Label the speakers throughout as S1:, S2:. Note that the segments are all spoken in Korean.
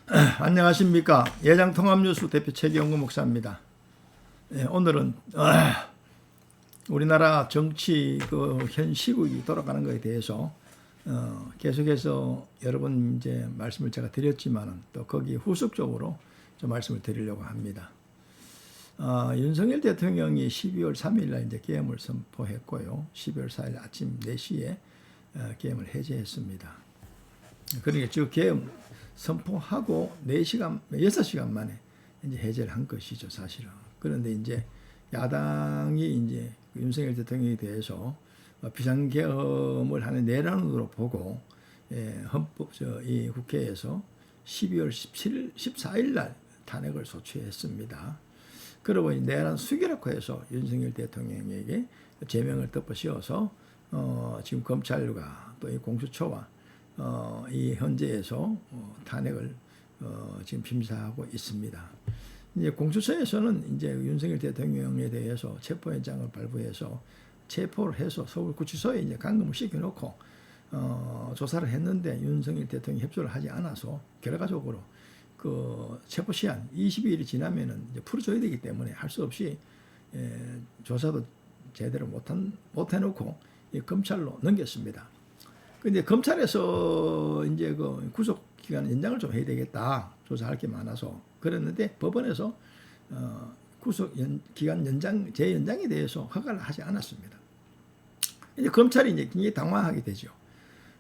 S1: 안녕하십니까. 예장통합뉴스 대표 최경구 목사입니다. 오늘은 우리나라 정치 현 시국이 돌아가는 것에 대해서 계속해서 여러 번 이제 말씀을 제가 드렸지만 또 거기에 후속적으로 좀 말씀을 드리려고 합니다. 윤석열 대통령이 12월 3일 날 이제 계엄을 선포했고요. 12월 4일 아침 4시에 계엄을 해제했습니다. 그러니까 즉 계엄 선포하고 6시간 만에 이제 해제를 한 것이죠, 사실은. 그런데 이제 야당이 이제 윤석열 대통령에 대해서 비상계엄을 하는 내란으로 보고 이 국회에서 12월 14일 날 탄핵을 소추했습니다. 그러고 내란 수기라고 해서 윤석열 대통령에게 제명을 덮어씌워서 지금 검찰과 또 이 공수처와 이 현재에서 탄핵을 지금 심사하고 있습니다. 이제 공수처에서는 이제 윤석열 대통령에 대해서 체포영장을 발부해서 체포를 해서 서울구치소에 이제 감금을 시켜놓고 조사를 했는데 윤석열 대통령이 협조를 하지 않아서 결과적으로 그 체포 시한 22일이 지나면은 이제 풀어줘야 되기 때문에 할 수 없이 조사도 제대로 못 해놓고 검찰로 넘겼습니다. 근데 검찰에서 이제 그 구속 기간 연장을 좀 해야 되겠다. 조사할 게 많아서 그랬는데 법원에서 구속 기간 재연장에 대해서 허가를 하지 않았습니다. 이제 검찰이 이제 굉장히 당황하게 되죠.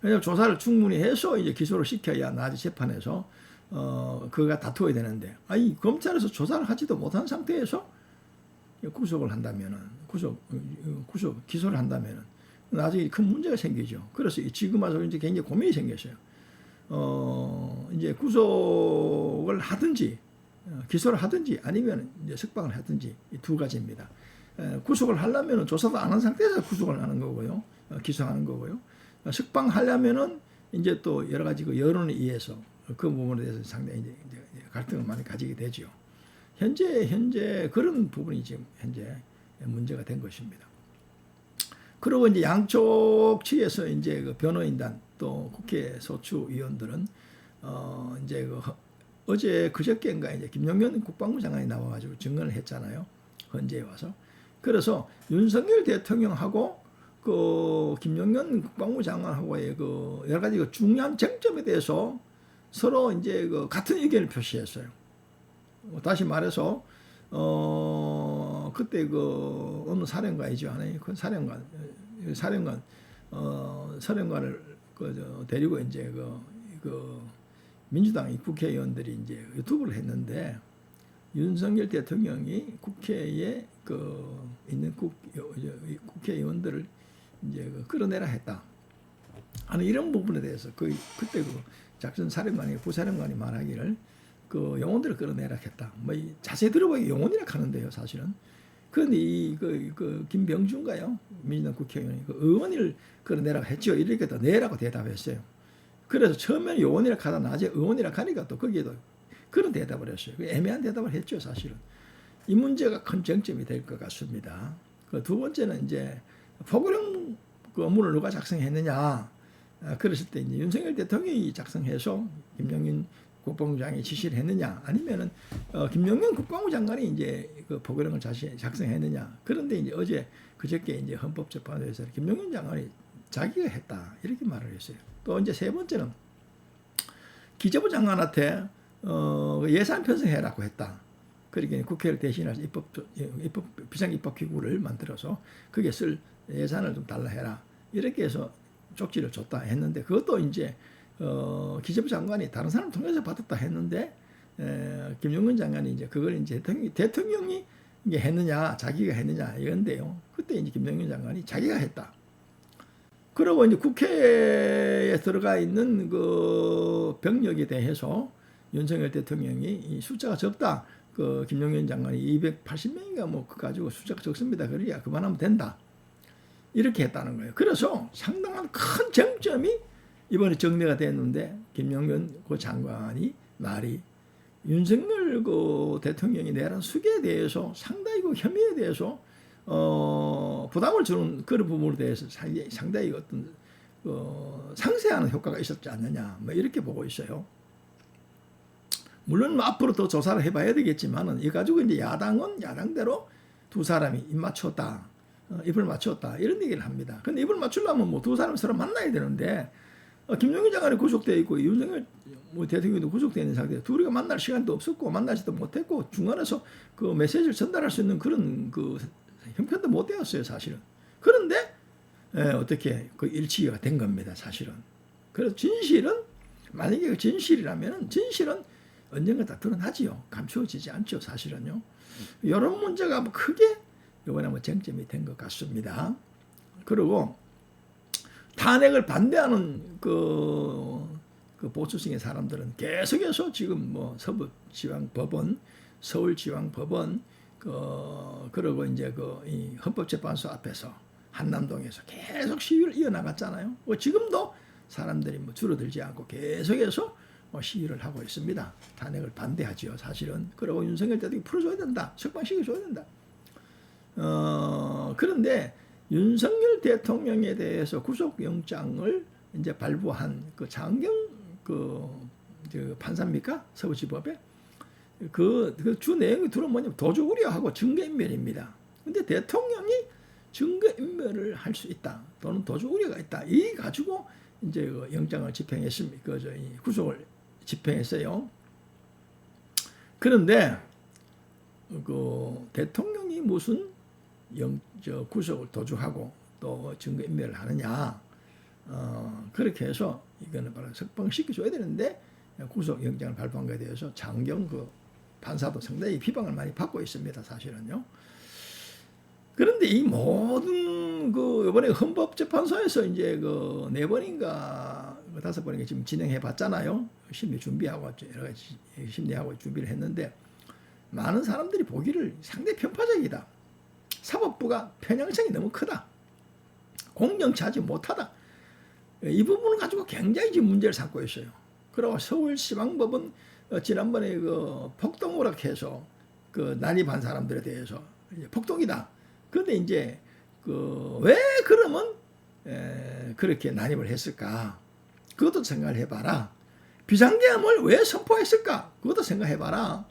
S1: 왜냐하면 조사를 충분히 해서 이제 기소를 시켜야 나중에 재판에서 그가 다투어야 되는데, 아니 검찰에서 조사를 하지도 못한 상태에서 구속을 한다면은 기소를 한다면은 나중에 큰 문제가 생기죠. 그래서 지금 와서 이제 굉장히 고민이 생겼어요. 이제 구속을 하든지, 기소를 하든지, 아니면 이제 석방을 하든지, 이 두 가지입니다. 구속을 하려면은 조사도 안 한 상태에서 구속을 하는 거고요. 기소하는 거고요. 석방하려면은 이제 또 여러 가지 그 여론에 의해서 그 부분에 대해서 상당히 이제 갈등을 많이 가지게 되죠. 현재 그런 부분이 지금 현재 문제가 된 것입니다. 그리고 이제 양쪽 측에서 이제 그 변호인단 또 국회 소추위원들은 이제 어제 그저께인가 이제 김용현 국방부 장관이 나와가지고 증언을 했잖아요. 헌재에 와서. 그래서 윤석열 대통령하고 그 김용현 국방부 장관하고의 그 여러 가지 그 중요한 쟁점에 대해서 서로 이제 그 같은 의견을 표시했어요. 다시 말해서 그때 그 어느 사령관이죠. 그 사령관을 데리고 이제 그 민주당 국회의원들이 이제 유튜브를 했는데, 윤석열 대통령이 국회에 있는 국회의원들을 이제 끌어내라 했다 하는 이런 부분에 대해서 그때 작전 사령관이 부사령관이 말하기를 그 영혼들을 끌어내라 했다. 뭐 자세히 들어보기 영혼이라 하는데요, 사실은. 그런데 김병준가요? 민주당 국회의원이 그 의원을 끌어내라고 했죠. 이렇게 또 내라고 대답했어요. 그래서 처음에는 의원이라 하다 나중에 의원이라 하니까 또 거기에도 그런 대답을 했어요. 애매한 대답을 했죠, 사실은. 이 문제가 큰 쟁점이 될 것 같습니다. 그 두 번째는 이제 포고령 그 업무를 누가 작성했느냐. 그랬을 때 이제 윤석열 대통령이 작성해서 김용인 국방부장이 지시를 했느냐, 아니면은 김용현 국방부 장관이 이제 그 포고령을 작성했느냐. 그런데 이제 그저께 이제 헌법재판소에서 김용현 장관이 자기가 했다 이렇게 말을 했어요. 또 이제 세 번째는 기재부 장관한테 예산 편성해라고 했다. 그러니까 국회를 대신해서 비상입법기구를 만들어서 거기에 쓸 예산을 좀 달라 해라. 이렇게 해서 쪽지를 줬다 했는데, 그것도 이제 기재부 장관이 다른 사람 통해서 받았다 했는데, 김용근 장관이 이제 그걸 이제 대통령이 이게 했느냐, 자기가 했느냐 이건데요. 그때 이제 김용근 장관이 자기가 했다. 그리고 이제 국회에 들어가 있는 그 병력에 대해서 윤석열 대통령이 이 숫자가 적다. 그 김용현 장관이 280명인가 뭐 그거 가지고 숫자가 적습니다. 그러니까 그만하면 된다. 이렇게 했다는 거예요. 그래서 상당한 큰 쟁점이 이번에 정리가 됐는데, 김용현 그 장관이 말이 윤석열 그 대통령이 내란 수계에 대해서 상당히 그 혐의에 대해서 부담을 주는 그런 부분에 대해서 상당히 어떤 상쇄하는 효과가 있었지 않느냐, 뭐 이렇게 보고 있어요. 물론 뭐 앞으로 더 조사를 해봐야 되겠지만은 이 가지고 이제 야당은 야당대로 두 사람이 입 맞췄다, 입을 맞췄다 이런 얘기를 합니다. 근데 입을 맞추려면 뭐 두 사람 서로 만나야 되는데 김종인 장관이 구속되어 있고 윤석열 뭐 대통령도 구속되어 있는 상태에 둘이가 만날 시간도 없었고 만나지도 못했고 중간에서 그 메시지를 전달할 수 있는 그런 그 형편도 못 되었어요 사실은. 그런데 어떻게 그 일치가 된 겁니다 사실은. 그래서 진실은 만약에 그 진실이라면은 진실은 언젠가 다 드러나지요. 감추어지지 않죠 사실은요. 이런 문제가 뭐 크게 이번에 뭐 쟁점이 된 것 같습니다. 그리고 탄핵을 반대하는 그 보수층의 사람들은 계속해서 지금 뭐 서부지방법원, 서울지방법원, 그리고 이제 이 헌법재판소 앞에서 한남동에서 계속 시위를 이어나갔잖아요. 지금도 사람들이 뭐 줄어들지 않고 계속해서 시위를 하고 있습니다. 탄핵을 반대하지요, 사실은. 그리고 윤석열 대통령이 풀어줘야 된다, 석방시켜줘야 된다. 그런데 윤석열 대통령에 대해서 구속영장을 이제 발부한 그 장경 판사입니까? 서부지법에 그 주 내용이 들어보면 뭐냐면 도주 우려하고 증거인멸입니다. 근데 대통령이 증거인멸을 할 수 있다 또는 도주 우려가 있다 이 가지고 이제 그 영장을 집행했습니다. 구속을 집행했어요. 그런데 그 대통령이 무슨 구속을 도주하고 또 증거인멸을 하느냐? 그렇게 해서 이거는 바로 석방시켜줘야 되는데 구속영장을 발부한 것에 대해서 장경 그 판사도 상당히 비방을 많이 받고 있습니다. 사실은요. 그런데 이 모든 그 이번에 헌법재판소에서 이제 그 4번인가 5번인가 지금 진행해 봤잖아요. 심리 준비하고 여러 가지 심리하고 준비를 했는데 많은 사람들이 보기를 상당히 편파적이다. 사법부가 편향성이 너무 크다. 공정치하지 못하다. 이 부분을 가지고 굉장히 지금 문제를 삼고 있어요. 그리고 서울지방법은 지난번에 그 폭동으로 해서 그 난입한 사람들에 대해서 폭동이다. 그런데 이제 왜 그러면 그렇게 난입을 했을까? 그것도 생각을 해봐라. 비상계엄을 왜 선포했을까? 그것도 생각해봐라.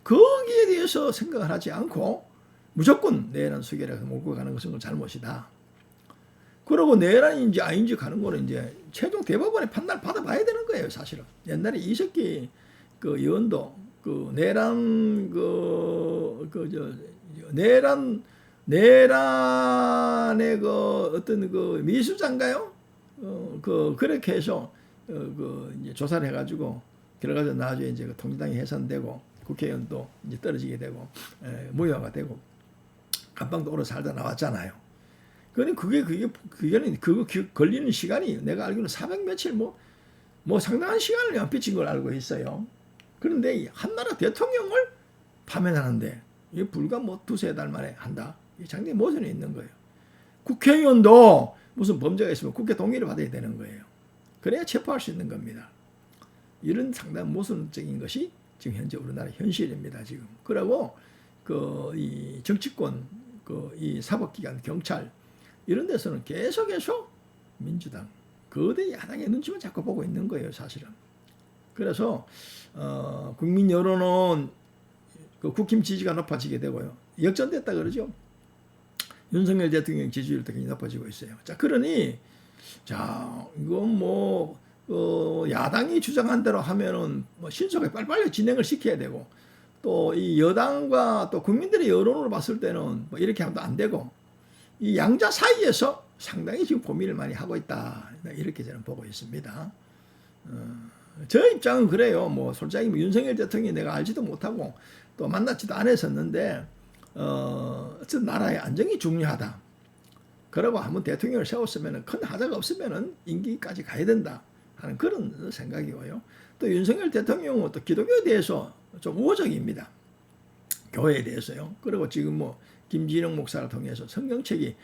S1: 거기에 대해서 생각을 하지 않고 무조건 내란 수계라고 몰고 가는 것은 잘못이다. 그러고 내란인지 아닌지 가는 거는 이제 최종 대법원의 판단을 받아봐야 되는 거예요, 사실은. 옛날에 이석기 그 의원도 그 내란의 그 어떤 그 미수자인가요? 그렇게 해서 이제 조사를 해가지고 결과가 나중에 이제 통일당이 해산되고 국회의원도 이제 떨어지게 되고 무효화가 되고 감방도 오래 살다 나왔잖아요. 그러니 그게는 그거 걸리는 시간이 내가 알기로는 400 며칠 뭐 상당한 시간을 빚진 걸 알고 있어요. 그런데 한나라 대통령을 파면하는데 이게 불과 뭐 2-3달 만에 한다. 이 상당히 모순이 있는 거예요. 국회의원도 무슨 범죄가 있으면 국회 동의를 받아야 되는 거예요. 그래야 체포할 수 있는 겁니다. 이런 상당히 모순적인 것이 지금 현재 우리나라 현실입니다. 지금. 그리고 이 정치권, 이 사법기관, 경찰 이런 데서는 계속해서 민주당, 거대 야당의 눈치만 자꾸 보고 있는 거예요, 사실은. 그래서 국민 여론은 국힘 지지가 높아지게 되고요. 역전됐다 그러죠. 윤석열 대통령 지지율도 굉장히 높아지고 있어요. 자, 그러니 이건 뭐 야당이 주장한 대로 하면은 뭐 신속하게 빨리빨리 진행을 시켜야 되고 또 이 여당과 또 국민들의 여론으로 봤을 때는 뭐 이렇게 하면 안 되고 이 양자 사이에서 상당히 지금 고민을 많이 하고 있다. 이렇게 저는 보고 있습니다. 저 입장은 그래요. 뭐 솔직히 윤석열 대통령이 내가 알지도 못하고 또 만나지도 않았었는데 어쨌든 나라의 안정이 중요하다. 그러고 한번 대통령을 세웠으면 큰 하자가 없으면 임기까지 가야 된다 하는 그런 생각이고요. 또 윤석열 대통령은 또 기독교에 대해서 좀 우호적입니다. 교회에 대해서요. 그리고 지금 뭐 김진영 목사를 통해서 성경책이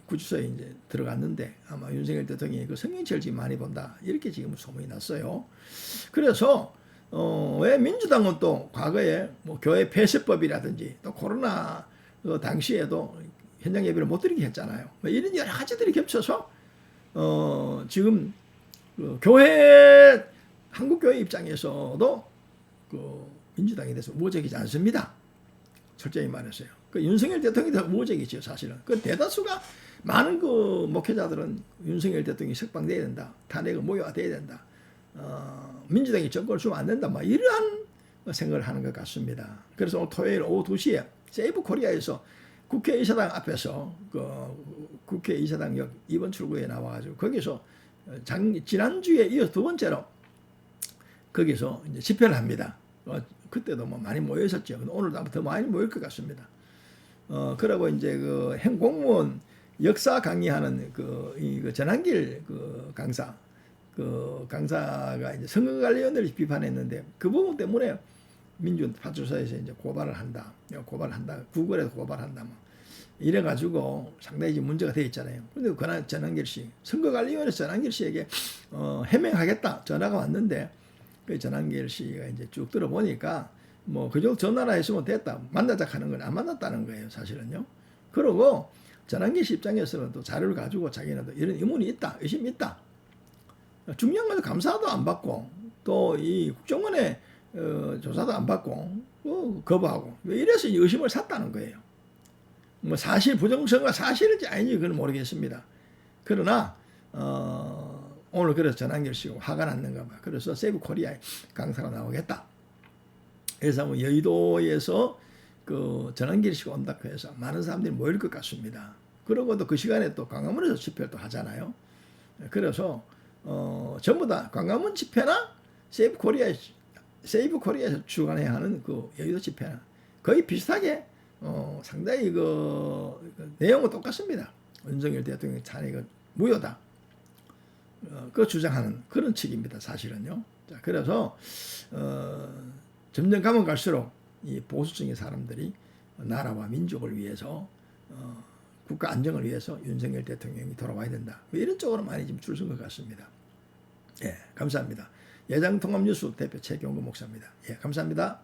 S1: 구주소에 이제 들어갔는데 아마 윤석열 대통령이 그 성경책을 지금 많이 본다 이렇게 지금 소문이 났어요. 그래서 왜 민주당은 또 과거에 뭐 교회 폐쇄법이라든지 또 코로나 당시에도 현장 예배를 못 드리게 했잖아요. 뭐 이런 여러 가지들이 겹쳐서 지금 교회 한국 교회 입장에서도 그 민주당에 대해서 우호적이지 않습니다. 철저히 말해서요. 그 윤석열 대통령이 더 우호적이죠, 사실은. 그 대다수가 많은 그 목회자들은 윤석열 대통령이 석방돼야 된다, 탄핵을 모여돼야 된다, 민주당이 정권을 주면 안 된다, 막 이러한 생각을 하는 것 같습니다. 그래서 오늘 토요일 오후 2시에 세이브 코리아에서 국회의사당 앞에서 그 국회의사당역 2번 출구에 나와가지고 거기서 지난주에 이어서 두 번째로 거기서 이제 집회를 합니다. 그때도 뭐 많이 모여 있었죠. 오늘도 아마 더 많이 모일 것 같습니다. 그러고 이제 그 행공무원 역사 강의하는 그 전한길 그 강사가 이제 선거관리위원회를 비판했는데 그 부분 때문에 민주파출소에서 이제 고발을 한다, 구글에서 고발한다, 뭐 이래가지고 상당히 지금 문제가 돼 있잖아요. 그런데 그날 전한길 씨, 선거관리위원회 전한길 씨에게 해명하겠다 전화가 왔는데 그 전한길 씨가 이제 쭉 들어보니까 뭐 그저 전화나 했으면 됐다, 만나자 하는 건 안 만났다는 거예요, 사실은요. 그러고 전한길 씨 입장에서는 또 자료를 가지고 자기는 또 이런 의문이 있다, 의심이 있다. 중요한 건 감사도 안 받고 또 이 국정원의 조사도 안 받고 거부하고 이래서 의심을 샀다는 거예요. 뭐 사실 부정선거가 사실인지 아닌지 그건 모르겠습니다. 그러나 오늘 그래서 전한길 씨가 화가 났는가 봐. 그래서 세이브 코리아에 강사가 나오겠다. 그래서 뭐 여의도에서 그 전한길 씨가 온다고 해서 많은 사람들이 모일 것 같습니다. 그러고도 그 시간에 또 광화문에서 집회를 또 하잖아요. 그래서 전부 다 광화문 집회나 세이브 코리아에서 주관해야 하는 그 여의도 집회나 거의 비슷하게 상당히 그 내용은 똑같습니다. 윤석열 대통령 탄핵은 무효다. 그 주장하는 그런 측입니다, 사실은요. 자, 그래서 점점 가면 갈수록 이 보수층의 사람들이 나라와 민족을 위해서 국가 안정을 위해서 윤석열 대통령이 돌아와야 된다. 이런 쪽으로 많이 지금 줄 선 것 같습니다. 예, 감사합니다. 예장통합뉴스 대표 최경구 목사입니다. 예, 감사합니다.